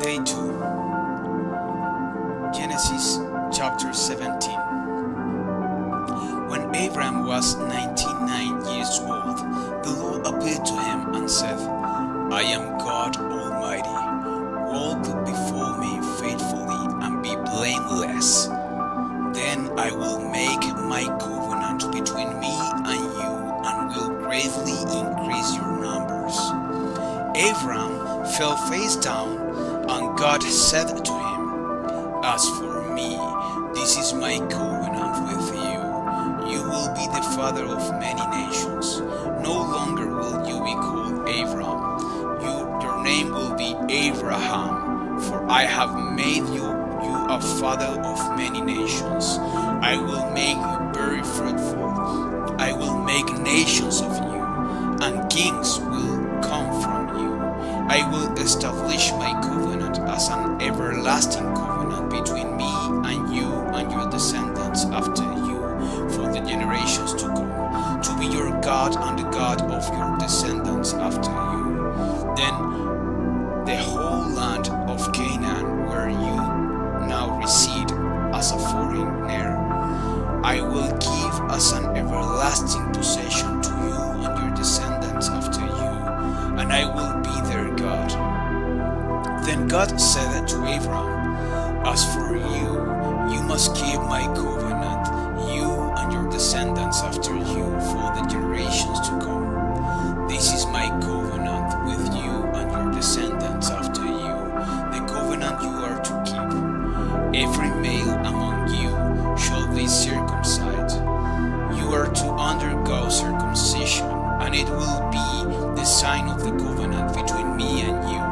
Day 2, Genesis chapter 17. When Abram was 99 years old, the Lord appeared to him and said, I am God Almighty. Walk before me faithfully and be blameless. Then I will make my covenant between me and you and will greatly increase your numbers. Abram fell face down, and God said to him, As for me, this is my covenant with you. You will be the father of many nations. No longer will you be called Abram. Your name will be Abraham, for I have made you a father of many nations. I will make you very fruitful. I will make nations of you, and kings will come from you. I will establish my covenant as an everlasting covenant between me and you and your descendants after you for the generations to come, to be your God and the God of your descendants after you. Then the whole land of Canaan, where you now reside as a foreigner, I will give as an everlasting possession to you and your descendants after you, and I will be their God. Then God said to Abram, As for you, you must keep my covenant, you and your descendants after you for the generations to come. This is my covenant with you and your descendants after you, the covenant you are to keep. Every male among you shall be circumcised. You are to undergo circumcision, and it will be the sign of the covenant between me and you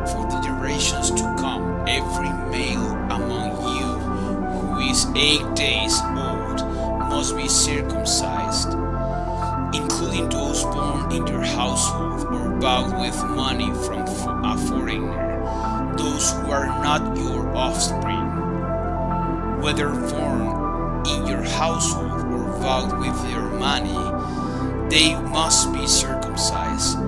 for the generations to come. Every male among you who is 8 days old must be circumcised, including those born in your household or bought with money from a foreigner, those who are not your offspring, whether born in your household or bought with your money, they must be circumcised.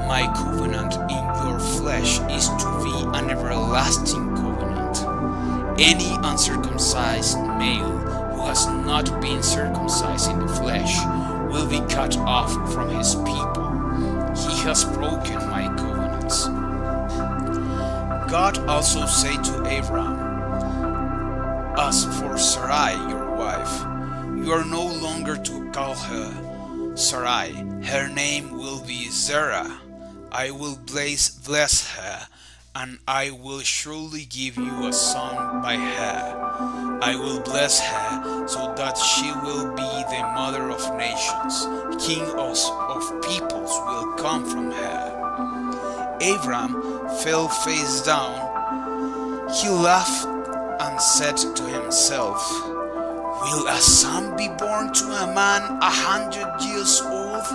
My covenant in your flesh is to be an everlasting covenant. Any uncircumcised male who has not been circumcised in the flesh will be cut off from his people. He has broken my covenants. God also said to Abram, As for Sarai, your wife, you are no longer to call her Sarai. Her name will be Sarah. I will bless her, and I will surely give you a son by her. I will bless her so that she will be the mother of nations. Kings of peoples will come from her. Abram fell face down. He laughed and said to himself, Will a son be born to a man 100 years old?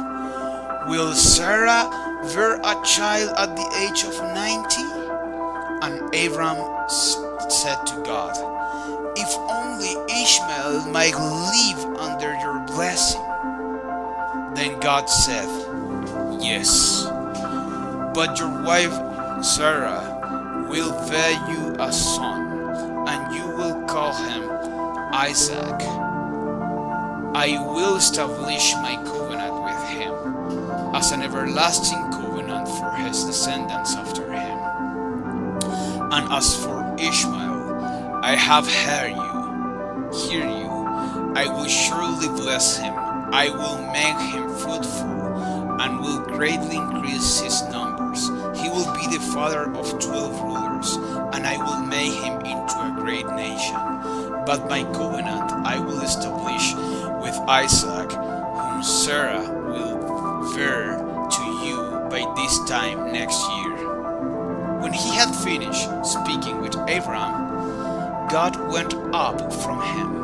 Will Sarah bear a child at the age of 90? And Abram said to God, If only Ishmael might live under your blessing. Then God said, Yes, but your wife Sarah will bear you a son, and you will call him Isaac. I will establish my covenant with him as an everlasting covenant for his descendants after him. And as for Ishmael, I have heard you. I will surely bless him. I will make him fruitful and will greatly increase his numbers. He will be the father of 12 rulers, and I will make him into a great nation. But my covenant I will establish with Isaac, whom Sarah will bear to you by this time next year. When he had finished speaking with Abram, God went up from him.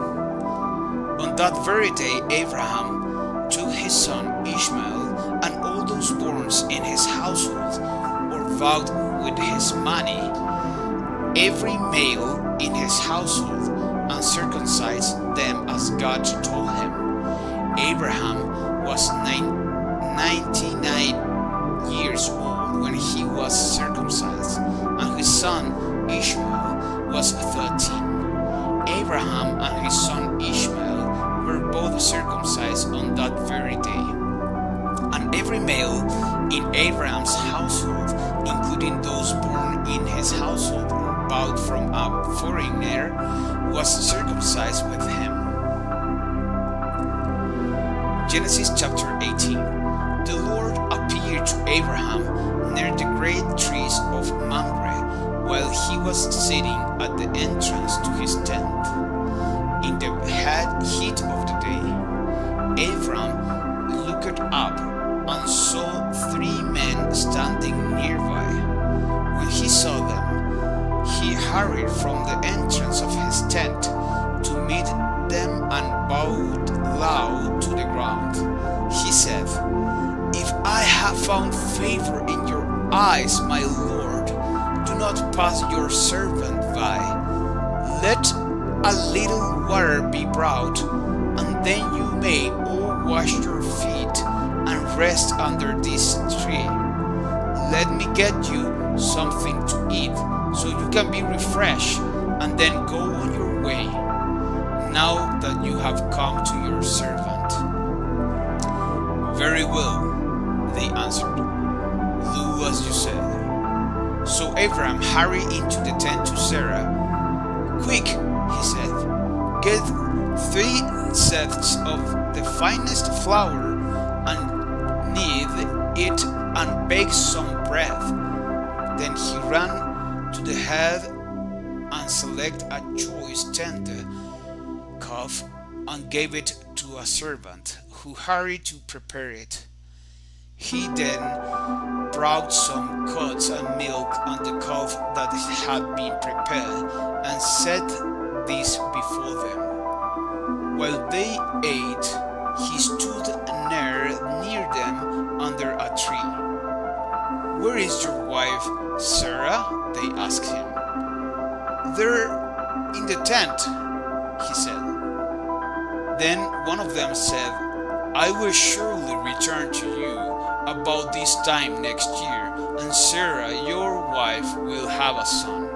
On that very day, Abraham took his son Ishmael and all those born in his household or vowed with his money, every male in his household, and circumcised them as God told him. Abraham was 99 years old when he was circumcised, and his son Ishmael was 13. Abraham and his son Ishmael were both circumcised on that very day. And every male in Abraham's household, including those born in his household or bought from a foreigner, was circumcised with him. Genesis chapter 18. The Lord appeared to Abraham near the great trees of Mamre while he was sitting at the entrance to his tent. In the heat of the day, Abraham looked up and saw three men standing nearby. When he saw them, he hurried from the entrance of his tent to meet them and bowed low to the ground. He said, "If I have found favor in your eyes, my Lord, do not pass your servant by. Let a little water be brought, and then you may all wash your feet and rest under this tree. Let me get you something to eat, so you can be refreshed, and then go on your way, now that you have come to your servant." "Very well," they answered. "Do as you said." So Abraham hurried into the tent to Sarah. "Quick," he said, "get 3 sets of the finest flour and knead it and bake some bread." Then he ran to the head and selected a choice tender calf and gave it to a servant who hurried to prepare it. He then brought some cuts and milk and the calf that had been prepared and set these before them. While they ate, he stood near them under a tree. "Where is your wife, Sarah?" they asked him. "There in the tent," he said. Then one of them said, "I will surely return to you about this time next year, and Sarah, your wife, will have a son."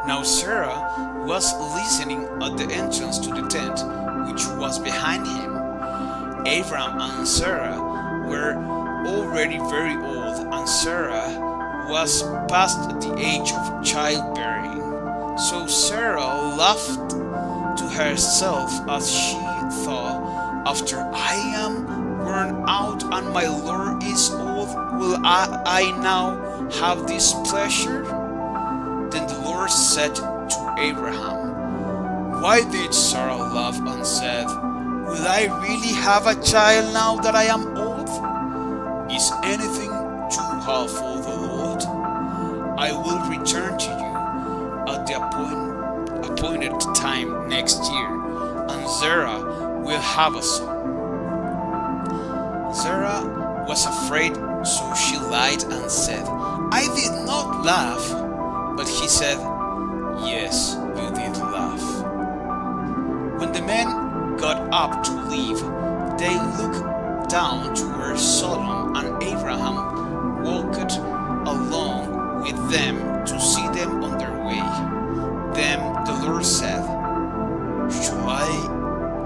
Now Sarah was listening at the entrance to the tent, which was behind him. Abraham and Sarah were already very old, and Sarah was past the age of childbearing. So Sarah laughed to herself as she thought, "After I am worn out and my Lord is old, will I now have this pleasure?" Then the Lord said to Abraham, "Why did Sarah laugh and said, 'Will I really have a child now that I am old?' Is anything too hard for the Lord? I will return to you at the appointed time next year, and Sarah will have a son." Sarah was afraid, so she lied and said, "I did not laugh." But he said, "Yes, you did laugh." When the men got up to leave, they looked down toward Sodom, and Abraham walked along with them to see them on their way. Then the Lord said, "Shall I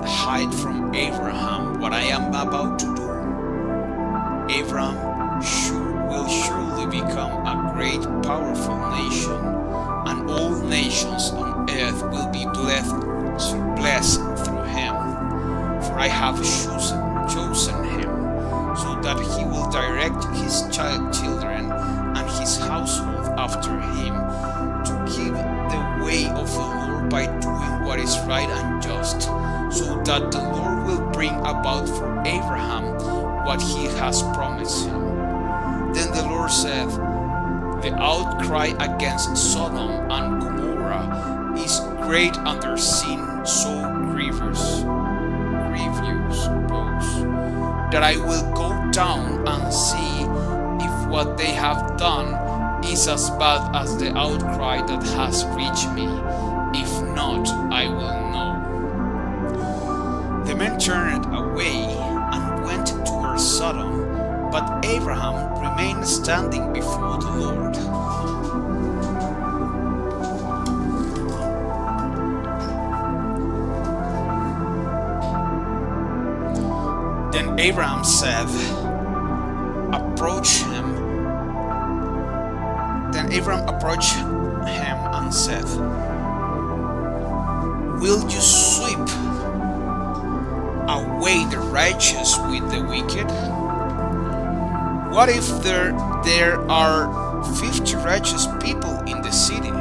hide from Abraham what I am about to do? Abraham will surely become a great, powerful nation, and all nations on earth will be blessed through him. For I have chosen him, so that he will direct his children and his household after him, to keep the way of the Lord by doing what is right and just, so that the Lord will bring about for Abraham what he has promised him." Then the Lord said, "The outcry against Sodom and Gomorrah is great, and their sin so grievous, that I will go down and see if what they have done is as bad as the outcry that has reached me. If not, I will know." The men turned away and went towards Sodom, but Abraham remained standing before the Lord. Then Abraham said, approach him. Then Abraham approached him and said, will you sweep away the righteous with the wicked? What if there are 50 righteous people in the city?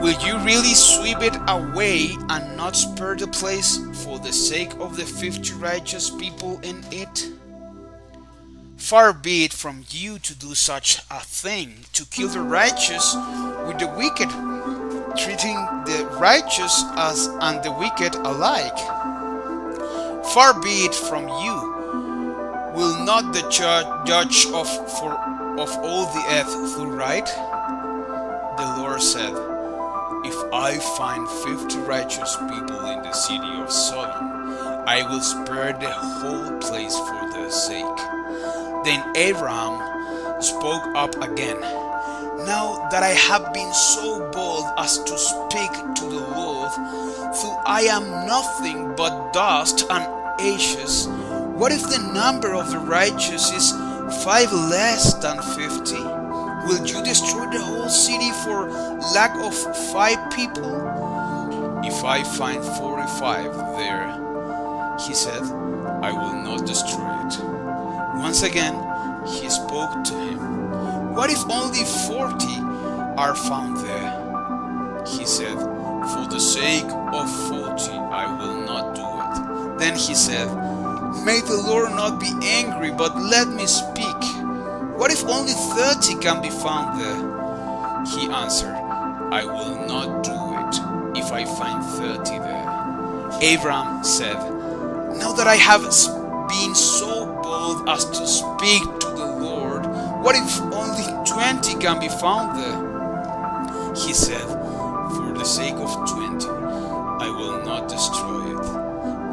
Will you really sweep it away and not spare the place for the sake of the 50 righteous people in it? Far be it from you to do such a thing, to kill the righteous with the wicked, treating the righteous and the wicked alike. Far be it from you. Will not the judge of all the earth do right? The Lord said, if I find 50 righteous people in the city of Sodom, I will spare the whole place for their sake. Then Abraham spoke up again. Now that I have been so bold as to speak to the Lord, though I am nothing but dust and ashes, what if the number of the righteous is 5 less than 50? Will you destroy the whole city for lack of 5 people? If I find 45 there, he said, I will not destroy it. Once again, he spoke to him. What if only 40 are found there? He said, for the sake of 40, I will not do it. Then he said, may the Lord not be angry, but let me speak. What if only 30 can be found there? He answered, I will not do it if I find 30 there. Abraham said, now that I have been so bold as to speak to the Lord, what if only 20 can be found there? He said, for the sake of 20, I will not destroy it.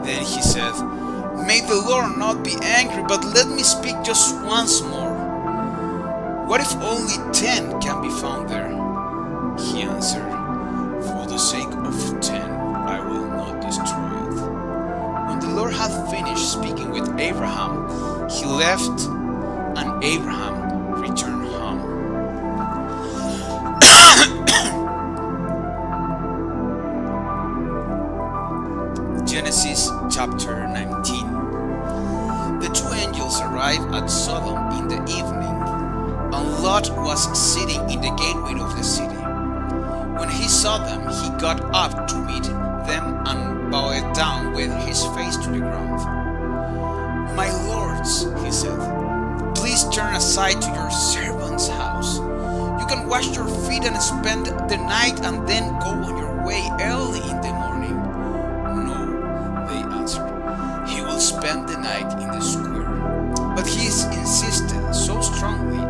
Then he said, may the Lord not be angry, but let me speak just once more. What if only 10 can be found there? He answered, for the sake of 10, I will not destroy it. When the Lord had finished speaking with Abraham, he left, and Abraham returned home. Genesis chapter 19. The 2 angels arrived at Sodom in the evening, and Lot was sitting in the gateway of the city. When he saw them, he got up to meet them and bowed down with his face to the ground. My lords, he said, please turn aside to your servant's house. You can wash your feet and spend the night and then go on your way early in the morning. No, they answered, he will spend the night in the square. But he insisted so strongly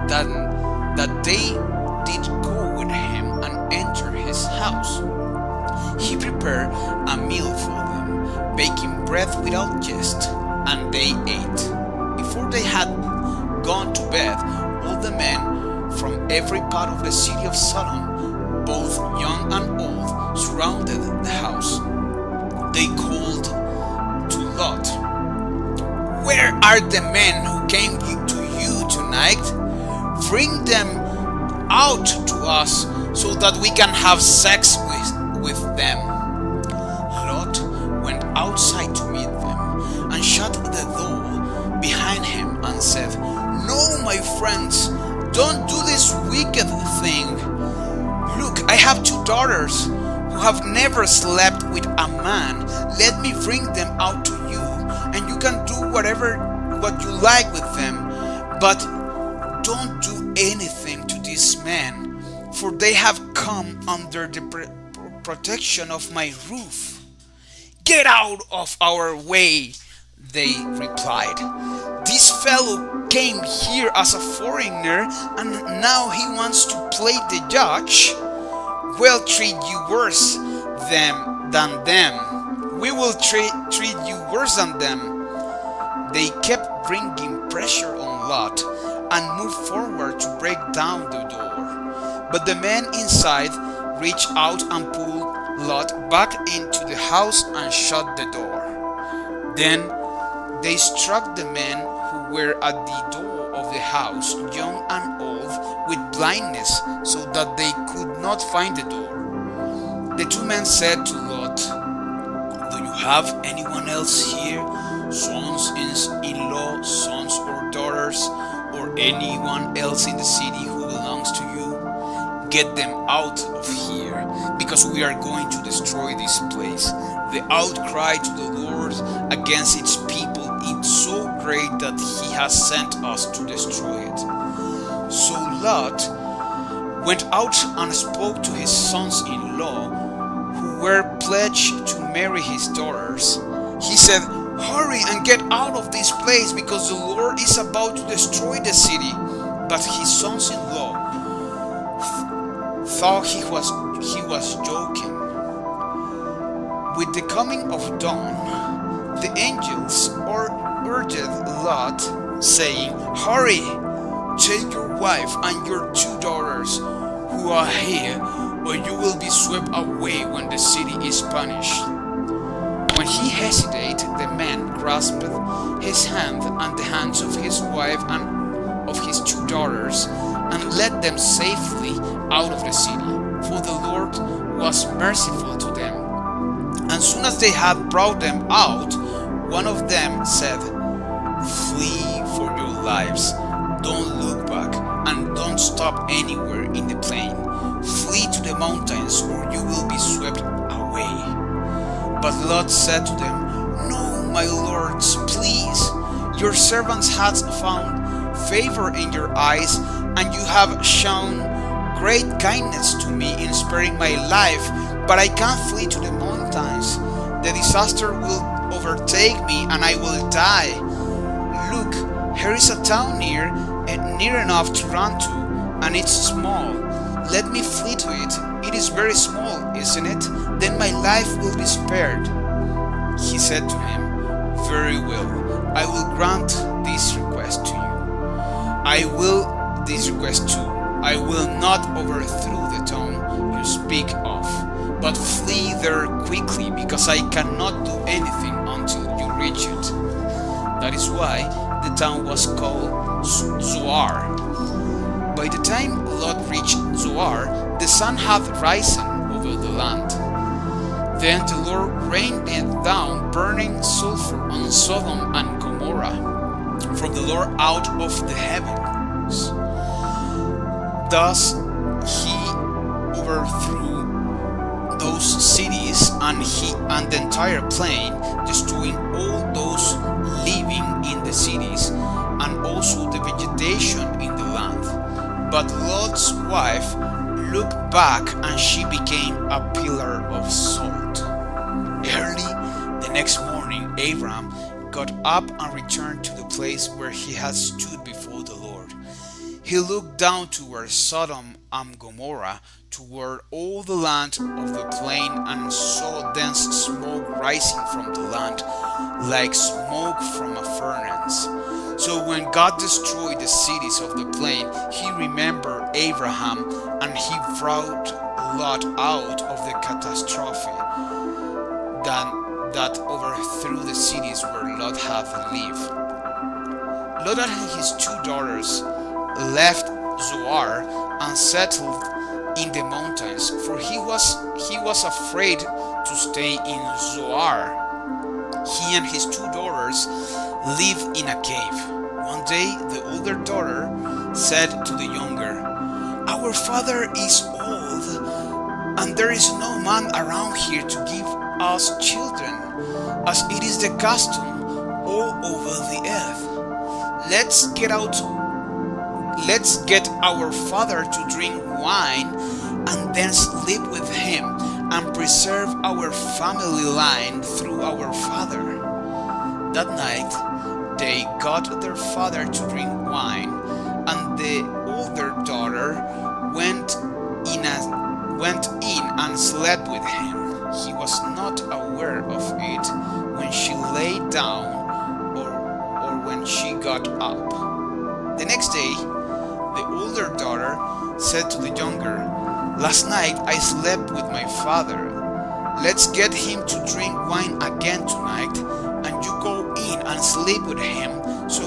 that they did go with him and enter his house. He prepared a meal for them, baking bread without yeast, and they ate. Before they had gone to bed, all the men from every part of the city of Sodom, both young and old, surrounded the house. They called to Lot, where are the men who came to you tonight? Bring them out to us so that we can have sex with them. Lot went outside to meet them and shut the door behind him and said, no, my friends, don't do this wicked thing. Look, I have 2 daughters who have never slept with a man. Let me bring them out to you, and you can do what you like with them. But don't do anything to these men, for they have come under the protection of my roof. Get out of our way, they replied. This fellow came here as a foreigner, and now he wants to play the judge. We'll treat you worse than them. We will treat you worse than them. They kept bringing pressure on Lot and moved forward to break down the door. But the men inside reached out and pulled Lot back into the house and shut the door. Then they struck the men who were at the door of the house, young and old, with blindness, so that they could not find the door. The two men said to Lot, "Do you have anyone else here, sons-in-law, sons or daughters, or anyone else in the city who belongs to you? Get them out of here, because we are going to destroy this place." The outcry to the Lord against its people is so great that he has sent us to destroy it. So Lot went out and spoke to his sons-in-law, who were pledged to marry his daughters. He said, "Hurry and get out of this place, because the Lord is about to destroy the city." But his sons-in-law thought he was joking. With the coming of dawn, the angels urged Lot, saying, "Hurry, take your wife and your 2 daughters who are here, or you will be swept away when the city is punished." When he hesitated, the man grasped his hand and the hands of his wife and of his 2 daughters, and led them safely out of the city, for the Lord was merciful to them. As soon as they had brought them out, one of them said, "Flee for your lives. Don't look back, and don't stop anywhere in the plain. Flee to the mountains, or you will be swept away." But Lot said to them, "No, my lords, please. Your servants have found favor in your eyes, and you have shown great kindness to me in sparing my life, but I can't flee to the mountains. The disaster will overtake me, and I will die. Look, here is a town near enough to run to, and it's small. Let me flee to it. It is very small, isn't it? Then my life will be spared." He said to him, "Very well, I will grant this request to you. I will not overthrow the town you speak of, but flee there quickly, because I cannot do anything until you reach it." That is why the town was called Zoar. By the time Lot reached Zoar, the sun had risen over the land. Then the Lord rained down burning sulfur on Sodom and Gomorrah from the Lord out of the heavens. Thus he overthrew those cities and the entire plain, destroying all those living in the cities and also the vegetation in the land. But Lot's wife looked back, and she became a pillar of salt. Early the next morning, Abram got up and returned to the place where he had stood before the Lord. He looked down toward Sodom and Gomorrah, toward all the land of the plain, and saw dense smoke rising from the land, like smoke from a furnace. So when God destroyed the cities of the plain, he remembered Abraham, and he brought Lot out of the catastrophe that overthrew the cities where Lot had lived. Lot and his 2 daughters left Zoar and settled in the mountains, for he was afraid to stay in Zoar. He and his 2 daughters lived in a cave. One day the older daughter said to the younger, "Our father is old, and there is no man around here to give us children, as it is the custom all over the earth. Let's get our father to drink wine and then sleep with him and preserve our family line through our father." That night they got their father to drink wine, and the older daughter went in and slept with him. He was not aware of it when she lay down or when she got up. The next day, the older daughter said to the younger, "Last night I slept with my father, let's get him to drink wine again tonight, and you go in and sleep with him, so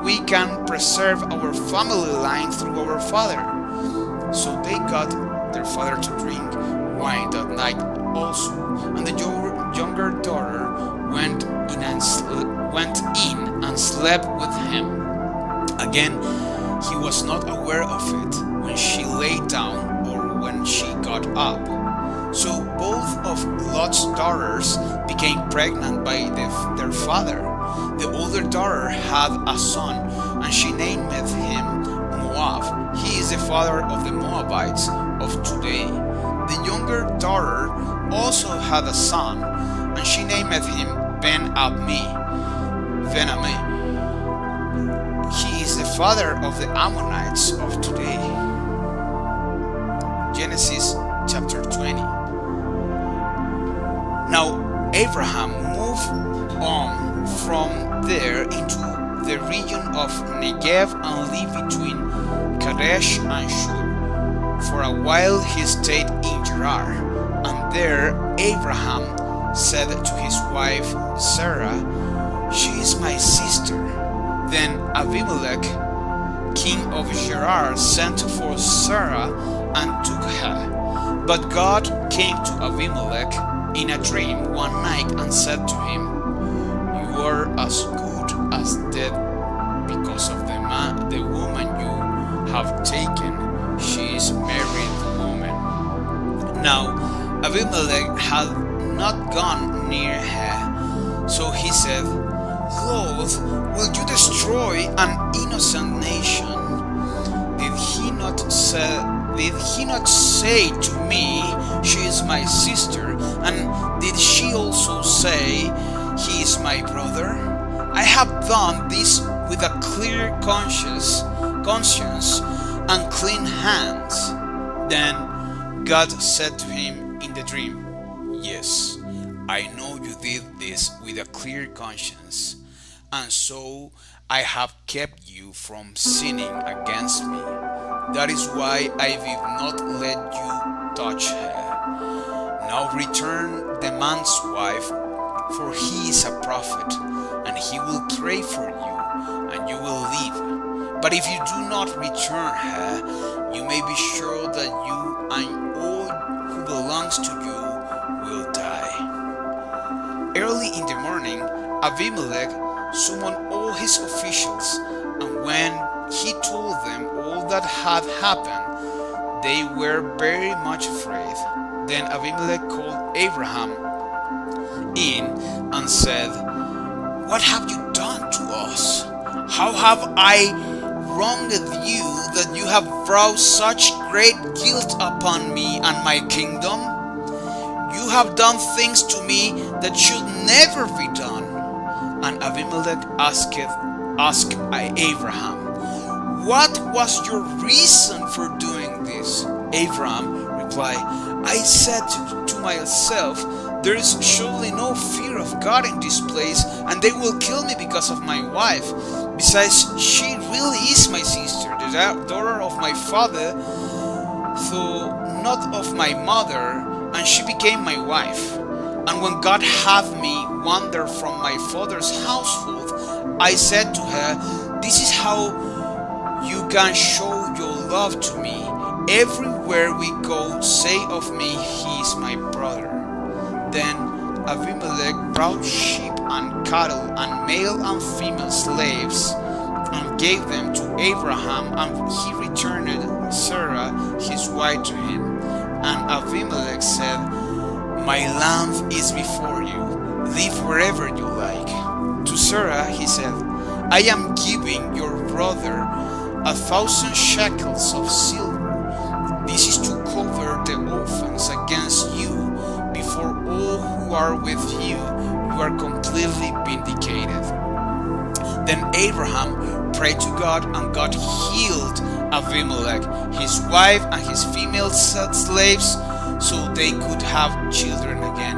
we can preserve our family line through our father. So they got their father to drink wine that night also, and the younger daughter went in and slept with him. Again, he was not aware of it when she lay down or when she got up. So both of Lot's daughters became pregnant by their father. The older daughter had a son, and she named him Moab. He is the father of the Moabites of today. The younger daughter also had a son, and she named him Ben-Ammi. He is the father of the Ammonites of today. Genesis chapter 20. Now Abraham moved on from there into the region of Negev and lived between Kadesh and Shur. For a while he stayed in Gerar, and there Abraham said to his wife Sarah, "She is my sister." Then Abimelech, king of Gerar, sent for Sarah and took her. But God came to Abimelech in a dream one night and said to him, "You are as good as dead because of the woman you have taken. She is a married woman." Now Abimelech had not gone near her, so he said, "Lord, will you destroy an innocent nation? Did he not say to me, 'She is my sister'? And did she also say, 'He is my brother'? I have done this with a clear conscience and clean hands." Then God said to him in the dream, "Yes, I know you did this with a clear conscience, and so I have kept you from sinning against me. That is why I did not let you touch her. Now return the man's wife, for he is a prophet, and he will pray for you, and you will live. But if you do not return her, you may be sure that you and all who belongs to you will die." Early in the morning, Abimelech summoned all his officials, and when he told them all that had happened, they were very much afraid. Then Abimelech called Abraham in and said, "What have you done to us? How have I wronged you that you have brought such great guilt upon me and my kingdom? You have done things to me that should never be done." And Abimelech asked Abraham, "What was your reason for doing this?" Abraham replied, "I said to myself, 'There is surely no fear of God in this place, and they will kill me because of my wife. Besides, she really is my sister, the daughter of my father, though not of my mother, and she became my wife. And when God had me wander from my father's household, I said to her, this is how you can show your love to me. Everywhere we go, say of me, he is my brother." Then Abimelech brought sheep and cattle and male and female slaves and gave them to Abraham, and he returned Sarah his wife to him. And Abimelech said, "My land is before you. Live wherever you like." To Sarah he said, "I am giving your brother 1,000 shekels of silver. This is to cover the offense against you before all who are with you. You are completely vindicated." Then Abraham prayed to God, and God healed Abimelech, his wife, and his female slaves, so they could have children again.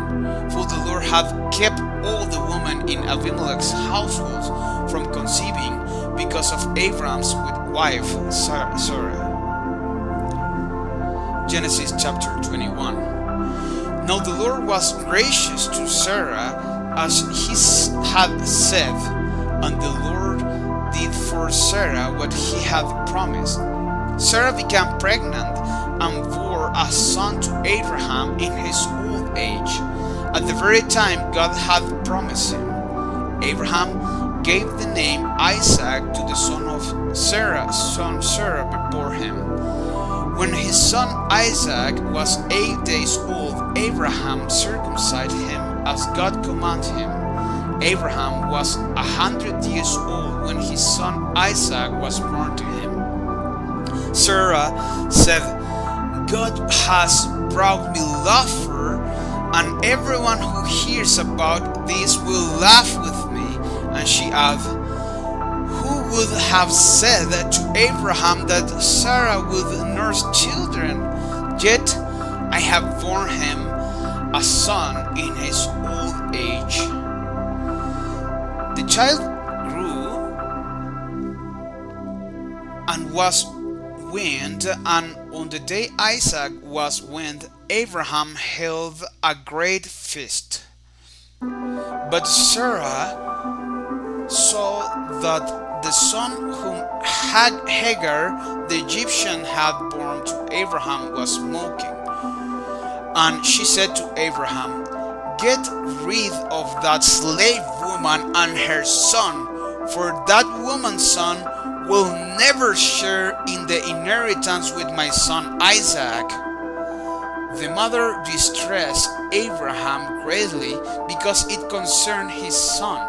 For the Lord had kept all the women in Abimelech's household from conceiving because of Abraham's wife Sarah. Genesis chapter 21. Now the Lord was gracious to Sarah as he had said, and the Lord did for Sarah what he had promised. Sarah became pregnant and bore a son to Abraham in his old age, at the very time God had promised him. Abraham gave the name Isaac to the son Sarah bore him. When his son Isaac was 8 days old, Abraham circumcised him as God commanded him. Abraham was 100 years old when his son Isaac was born to him. Sarah said, God has brought me laughter, and everyone who hears about this will laugh with me. And she added, who would have said to Abraham that Sarah would nurse children? Yet I have borne him a son in his old age. The child grew and was weaned, and on the day Isaac was weaned, Abraham held a great feast. But Sarah saw that the son whom Hagar the Egyptian had borne to Abraham was mocking. And she said to Abraham, get rid of that slave woman and her son, for that woman's son will never share in the inheritance with my son Isaac. The mother distressed Abraham greatly because it concerned his son.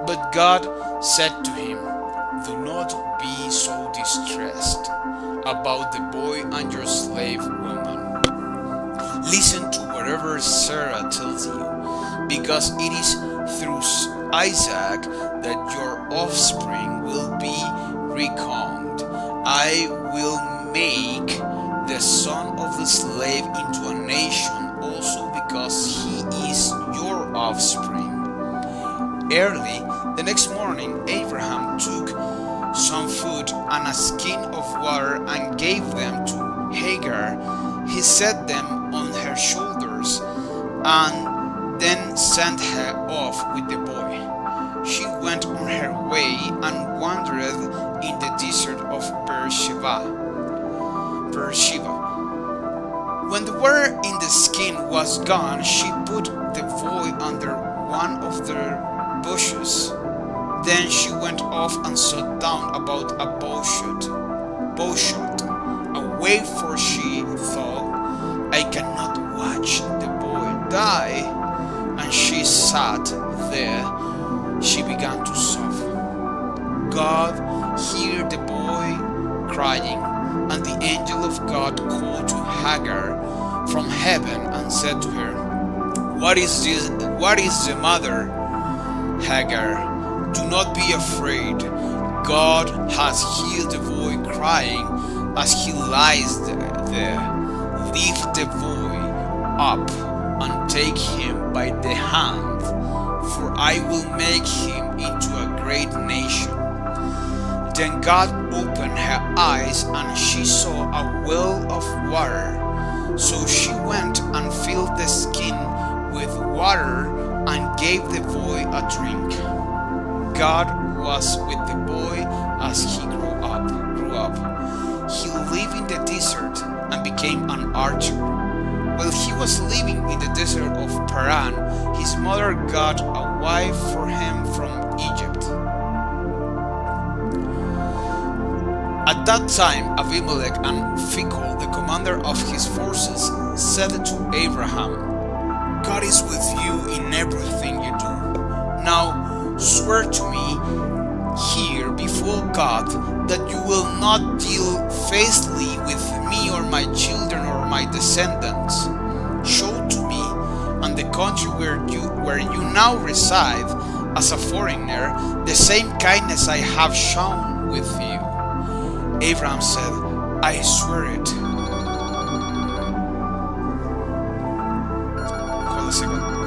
But God said to him, do not be so distressed about the boy and your slave woman. Listen to whatever Sarah tells you, because it is through Isaac that your offspring will be reckoned. I will make the son of the slave into a nation also, because he is your offspring. Early the next morning, Abraham took some food and a skin of water and gave them to Hagar. He set them on her shoulders and then sent her off with the boy. She went on her way and wandered in the desert of Beersheba. When the water in the skin was gone, she put the boy under one of the bushes. Then she went off and sat down about a bowshot away, for she thought, I cannot watch the boy die. And she sat there. She began to sob. God heard the boy crying, and the angel of God called to Hagar from heaven and said to her, What is the matter, Hagar? Do not be afraid. God has healed the boy crying as he lies there. Lift the boy up and take him by the hand, for I will make him into a great nation. Then God opened her eyes, and she saw a well of water. So she went and filled the skin with water and gave the boy a drink. God was with the boy as he grew up. He lived in the desert and became an archer. While he was living in the desert of Paran, his mother got a wife for him from Egypt. At that time, Abimelech and Phicol, the commander of his forces, said to Abraham, God is with you in everything you do. Now swear to me here before God that you will not deal falsely with me or my children or my descendants. Show to me and the country where you now reside as a foreigner the same kindness I have shown with you. Abraham said, I swear it. Hold a second.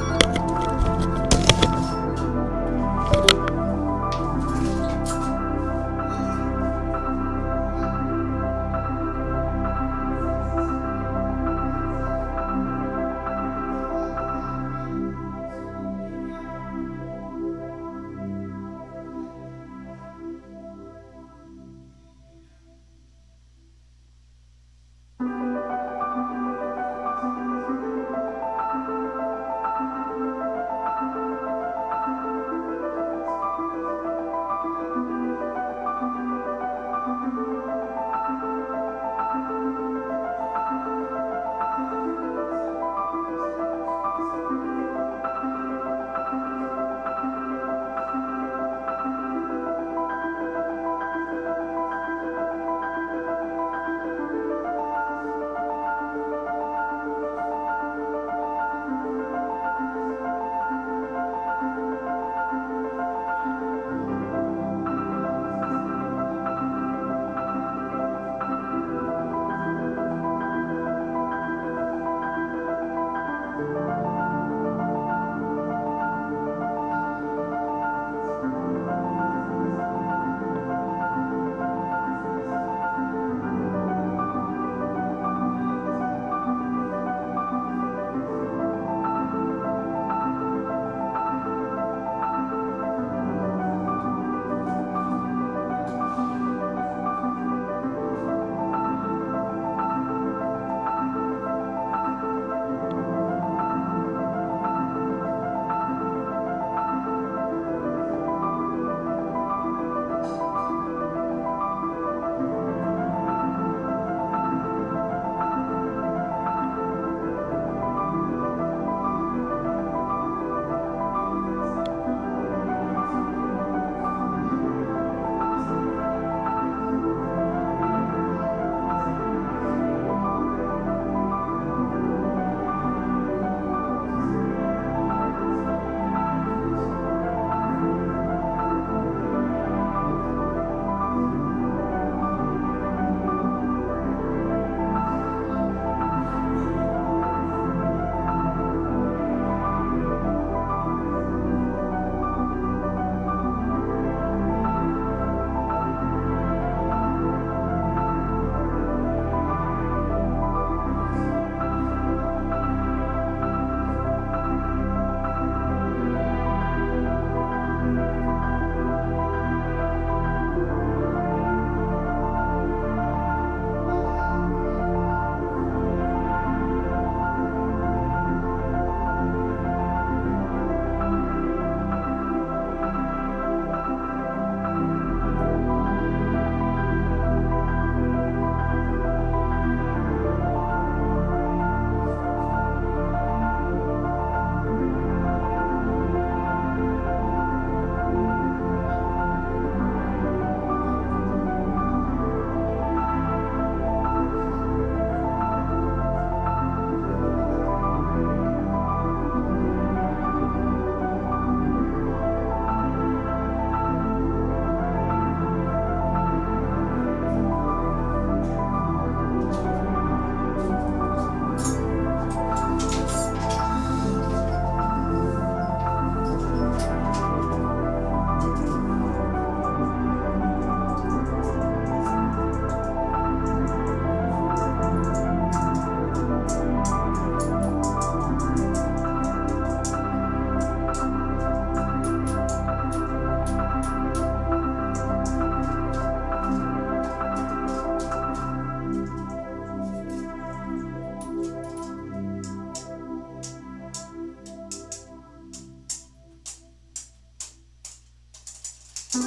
Okay,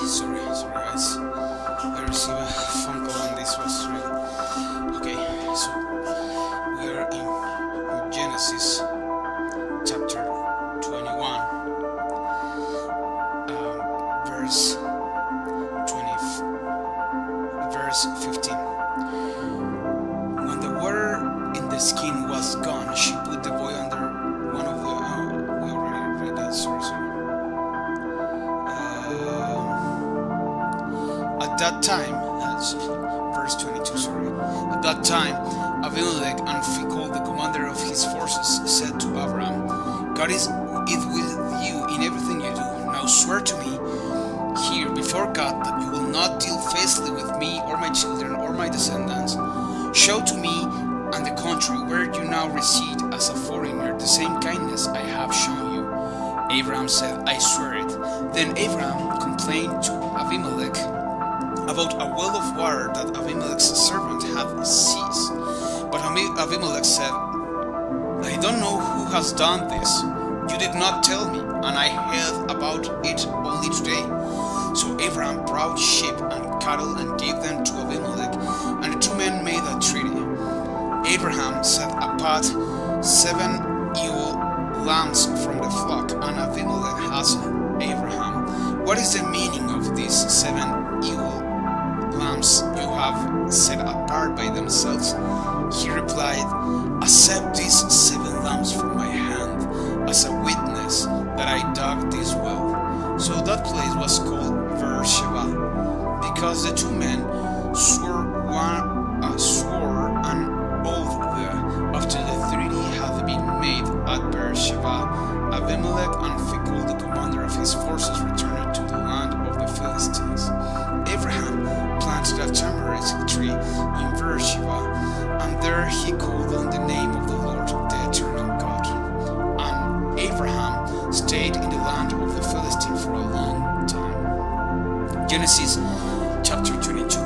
sorry guys. I received a phone call and this was really okay. So we are in Genesis chapter 21, verse 20, verse 15. When the water in the skin was gone, she put the boy under one of the. We already read that. Sorry. At that time, verse 22. Sorry. At that time, Abimelech and Phicol, the commander of his forces, said to Abraham, "God is with you in everything you do. Now swear to me here before God that you will not deal falsely with me or my children or my descendants. Show to me and the country where you now reside as a foreigner the same kindness I have shown you." Abraham said, "I swear it." Then Abraham complained to Abimelech about a well of water that Abimelech's servant had seized. But Abimelech said, "I don't know who has done this. You did not tell me, and I heard about it only today." So Abraham brought sheep and cattle and gave them to Abimelech, and the two men made a treaty. Abraham set apart 7 ewe lambs from the flock, and Abimelech asked Abraham, "What is the meaning of these 7 ewe lambs you have set apart by themselves?" He replied, "Accept these 7 lambs from my hand as a witness that I dug this well." So that place was called Beersheba, because the two men swore an oath there. After the treaty had been made at Beersheba, Abimelech and Phicol, the commander of his forces, returned to the land of the Philistines. Abraham planted a tamarisk tree in Beersheba, and there he called on the name of the Lord, the eternal God. And Abraham stayed in the land of the Philistines for a long time. Genesis chapter 22.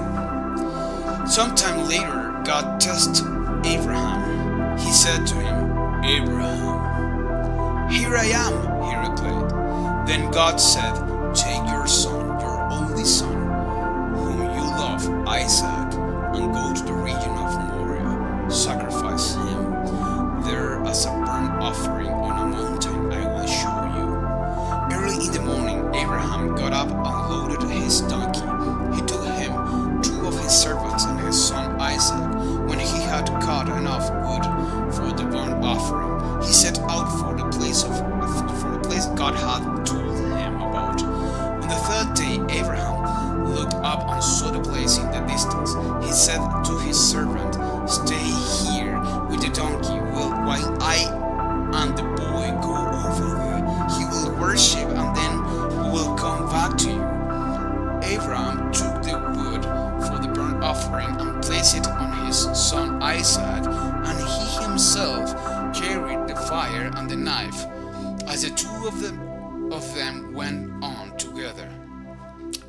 Sometime later, God tested Abraham. He said to him, "Abraham." "Here I am," he replied. Then God said, "Take your son, your only son, whom you love, Isaac, and go to the region of Moriah. Sacrifice him there as a burnt offering on a mountain I will show you." Early in the morning, Abraham got up and loaded his donkey. He took him 2 of his servants and his son Isaac. When he had cut enough wood for the burnt offering, he set out for the place God had told him about. On the 3rd day, Abraham looked up and saw the place in the distance. He said to his servant, "Stay here with the donkey while I and the boy go over there. He will worship and then we will come back to you." Abraham took the wood for the burnt offering and placed it on his son Isaac, and he himself carried the fire and the knife, as the two of them went on together.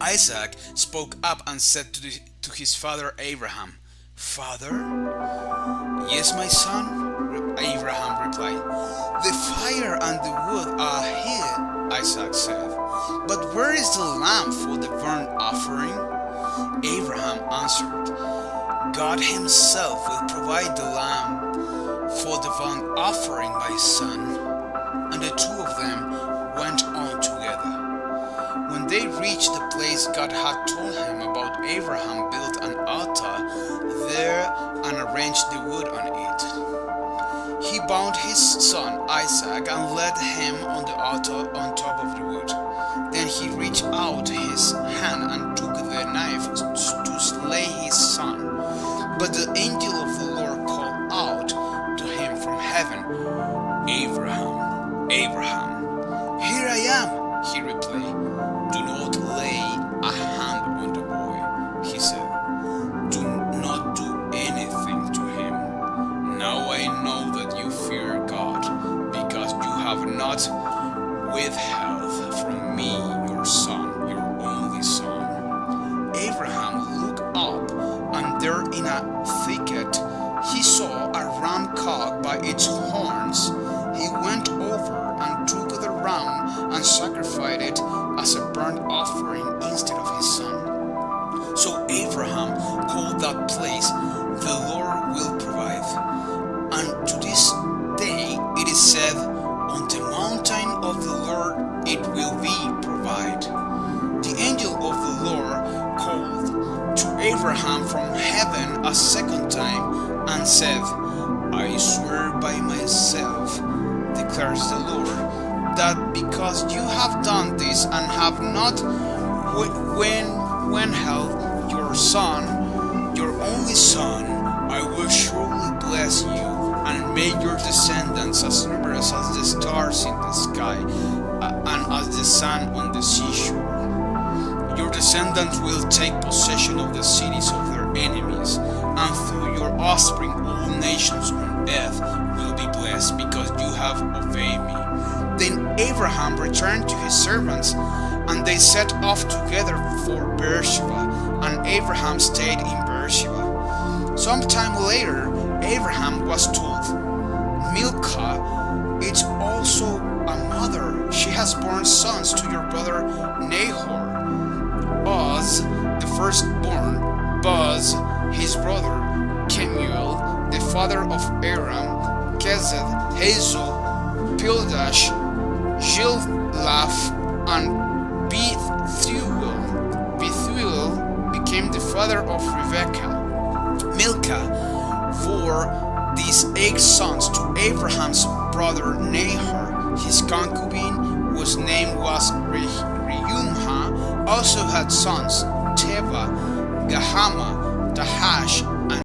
Isaac spoke up and said to his father Abraham, "Father?" "Yes, my son," Abraham replied. "The fire and the wood are here," Isaac said, "but where is the lamb for the burnt offering?" Abraham answered, "God himself will provide the lamb for the burnt offering, my son." And the two of them went on together. When they reached the place God had told him about, Abraham built an altar there and arranged the wood on it. He bound his son Isaac and laid him on the altar on top of the wood. Then he reached out his hand and took the knife to slay his son. But the angel of the Lord called out to him from heaven, "Abraham, Abraham." "Here I am," he replied. "Do not lay a hand on the boy," he said. "Do not do anything to him. Now I know that you fear God, because you have not withheld from me your son, your only son. Abraham looked up, and there in a thicket he saw a ram caught by its horns. He went over and took the ram and sacrificed it as a burnt offering instead of his son. So Abraham called that place, "The Lord will provide." And to this day it is said, "On the mountain of the Lord it will be provided." The angel of the Lord called to Abraham from heaven a second time and said, "I swear by myself, declares the Lord, that because you have done this and have not withheld your son, your only son, I will surely bless you and make your descendants as numerous as the stars in the sky and as the sand on the seashore. Your descendants will take possession of the cities of their enemies, and through your offspring all nations on earth will be blessed because you have obeyed me." Then Abraham returned to his servants, and they set off together for Beersheba, and Abraham stayed in Beersheba. Sometime later, Abraham was told, "Milcah is also a mother. She has borne sons to your brother Nahor. Uz, the firstborn, Buz, his brother, Kemuel, the father of Aram, Kezed, Hazel, Pildash, Jilaph, and Bethuel. Bethuel became the father of Rebekah. Milcah bore these 8 sons to Abraham's brother Nahor. His concubine, whose name was Reumah, also had sons, Teva, Gahama, Tahash,